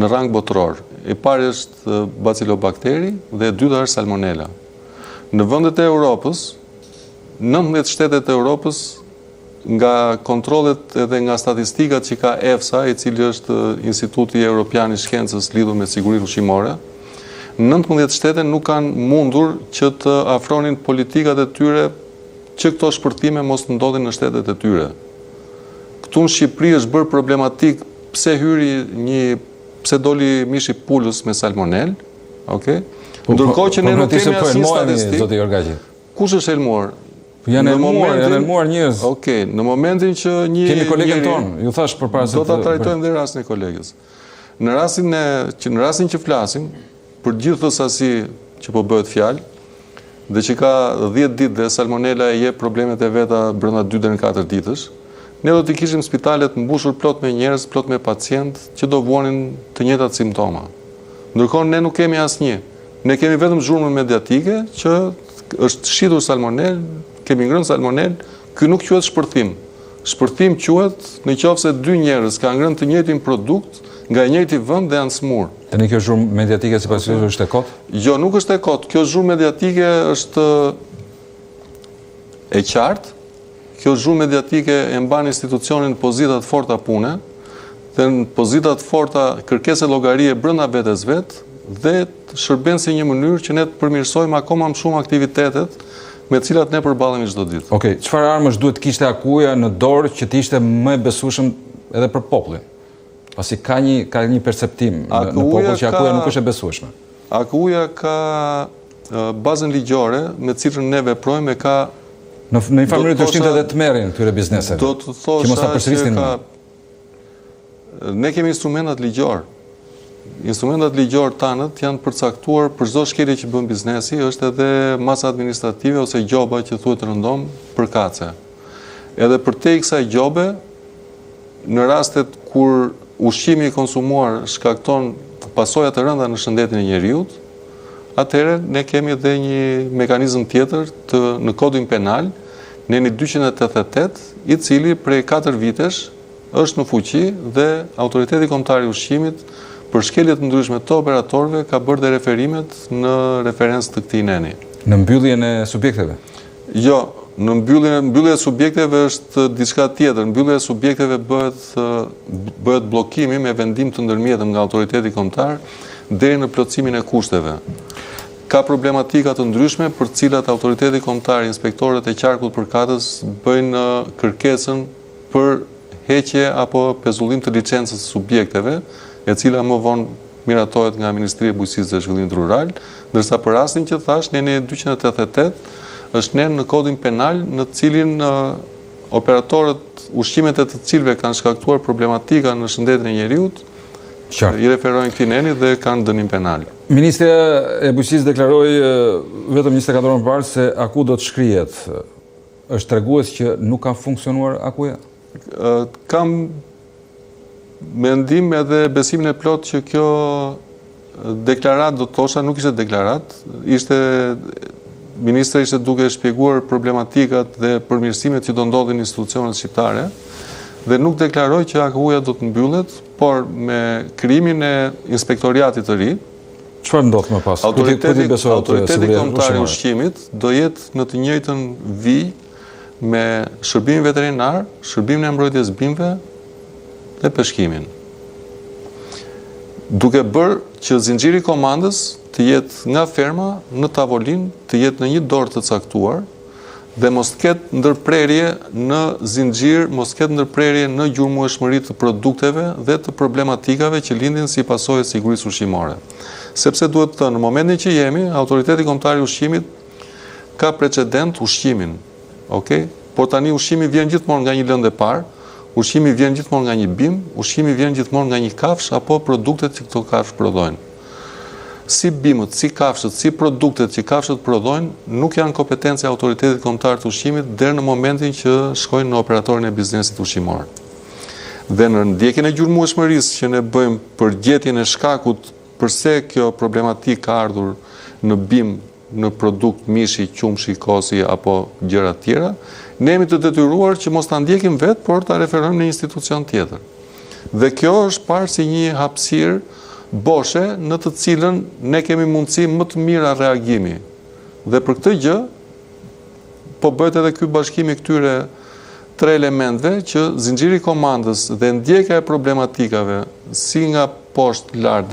në rang botëror. E pari është bacilobakteri dhe e dyta është salmonella. Në vendet e Europës, 19 shtetet e Europës, nga kontrollet edhe nga statistikat që ka EFSA, i cili është Instituti Evropian i Shkencës lidhur me sigurinë ushqimore, 19 shtete nuk kanë mundur që të afronin politikat e tyre që këto shpërthime mos të ndodhin në shtetet e tyre. Këtu në Shqipëri është bërë problematik pse doli mishi pulës me salmonel, okay? Ndërkohë që ne nuk kemi asnjë statistikë. Kush është elmuar? Janë elmuar njerëz. Okej, në momentin që kemi kolegën tonë, ju thash përpara se do ta trajtojmë dhe rastin e kolegës. Në rastin që flasim për gjithë të sasi që po bëhet fjalë, dhe që ka 10 ditë dhe salmonella e jep problemet e veta brenda 2 deri në 4 ditësh, ne do t'i kishim spitalet mbushur plot me njerëz, plot me pacient që do vuanin të njëjtat simptoma. Ndërkohë ne nuk kemi asnjë. Ne kemi vetëm zhurmën mediatike që është shitur salmonel, kemi ngrënë salmonel, ky nuk quhet shpërthim. Shpërthim quhet nëse 2 njerëz kanë ngrënë të njëjtin produkt nga i njëjti vend dhe janë smur. Tani kjo zhurmë mediatike sipas jush është e kot? Jo, nuk është e kot. Kjo zhurmë mediatike është e qartë. Kjo zhurmë mediatike e mban institucionin në pozita të forta pune, dhe në pozita të forta kërkesë llogarie brenda vetes vet dhe shërben si një mënyrë që ne të përmirësojmë akoma më shumë aktivitetet me të cilat ne përballemi çdo ditë. Okej, çfarë armësh duhet të kishte Akuja në dorë që të ishte më e besueshëm edhe për popullin? Pasi ka një perceptim në popull që Akuja nuk është e besueshme. Akuja ka bazën ligjore me cilën ne veprojmë, ka në një mënyrë të shtinte edhe të merrin këtyre bizneseve. Do të thosha ne kemi instrumentat ligjor. Instrumentat ligjor tanët janë përcaktuar për çdo shkelje që bën biznesi, është edhe masa administrative ose gjoba që thuhet rëndom përkatëse. Edhe përtej kësaj gjobe, në rastet kur ushqimi i konsumuar shkakton pasoja të rënda në shëndetin e njeriut, atëherë ne kemi edhe një mekanizëm tjetër në kodin penal, neni 288, i cili prej 4 vitesh është në fuqi dhe Autoriteti Kombëtar i Ushqimit për shkeljet të ndryshme të operatorëve ka bërë dhe referimet në referencë të këtij neni. Në mbylljen e subjekteve? Jo, në mbyllja e subjekteve është diçka tjetër. Mbyllja e subjekteve bëhet bllokimi me vendim të ndërmjetëm nga Autoriteti Kombëtar deri në plotësimin e kushteve. Ka problematika të ndryshme për cilat Autoriteti Kombëtar, inspektorët e qarkut përkatës bëjnë kërkesën për heqje apo pezullim të licencës subjekteve, e cila më vonë miratohet nga Ministria e Bujqësisë dhe Zhvillimit Rural, ndërsa për rastin që thash, neni 288 është nen në kodin penal në cilin operatorët ushqimet e të cilëve kanë shkaktuar problematika në shëndetin e njeriut, i referojnë këtij neni dhe kanë dënim penal. Ministria e Bujqësisë deklaroi vetëm 24 orë më parë se Aku do të shkrihet. Është tregues që nuk ka funksionuar Akuja? Kam mendim edhe besimin e plot që kjo deklarat, do të thosha, nuk ishte deklarat, ministri ishte duke shpjeguar problematikat dhe përmirësimet që do ndodhin në institucionet shqiptare, dhe nuk deklaroj që Akuja do të mbyllet, por me krijimin e inspektoriatit të ri, çfarë ndodh më pas? Autoriteti Kombëtar i Ushqimit do jetë në të njëjtën vijë me shërbimin veterinar, shërbimin e mbrojtjes bimëve dhe peshkimin. Duke bërë që zinxhiri komandës të jetë nga ferma në tavolinë, të jetë në një dorë të caktuar dhe mos ketë ndërprerje në zinxhir, mos ketë ndërprerje në gjurmëshmëri të produkteve dhe të problematikave që lindin si pasojë e sigurisë ushqimore. Sepse duhet të thënë, në momentin që jemi, Autoriteti Kombëtar i Ushqimit ka precedent ushqimin. Okay? Por tani ushqimi vjen gjithmonë nga një lëndë e parë, ushqimi vjen gjithmonë nga një bim, ushqimi vjen gjithmonë nga një kafsh apo produktet që këto kafsh prodhojnë. Si bimët, si kafshët, si produktet që kafshët prodhojnë, nuk janë kompetencë e Autoritetit Kombëtar të Ushqimit deri në momentin që shkojnë në operatorin e biznesit ushqimor. Dhe në ndjekjen e gjurmëshmërisë që ne bëjmë për gjetjen e shkakut përse kjo problematikë ka ardhur në bim, në produkt mishi, qumshi, kosi apo gjëra tjera, ne jemi të detyruar që mos ta ndjekim vetë, por ta referojmë në institucion tjetër. Dhe kjo është parë si një hapësirë boshe në të cilën ne kemi mundësi më të mira reagimi. Dhe për këtë gjë, po bëhet edhe ky bashkimi këtyre tre elementve që zinxhiri i komandës dhe ndjekja e problematikave si nga poshtë lart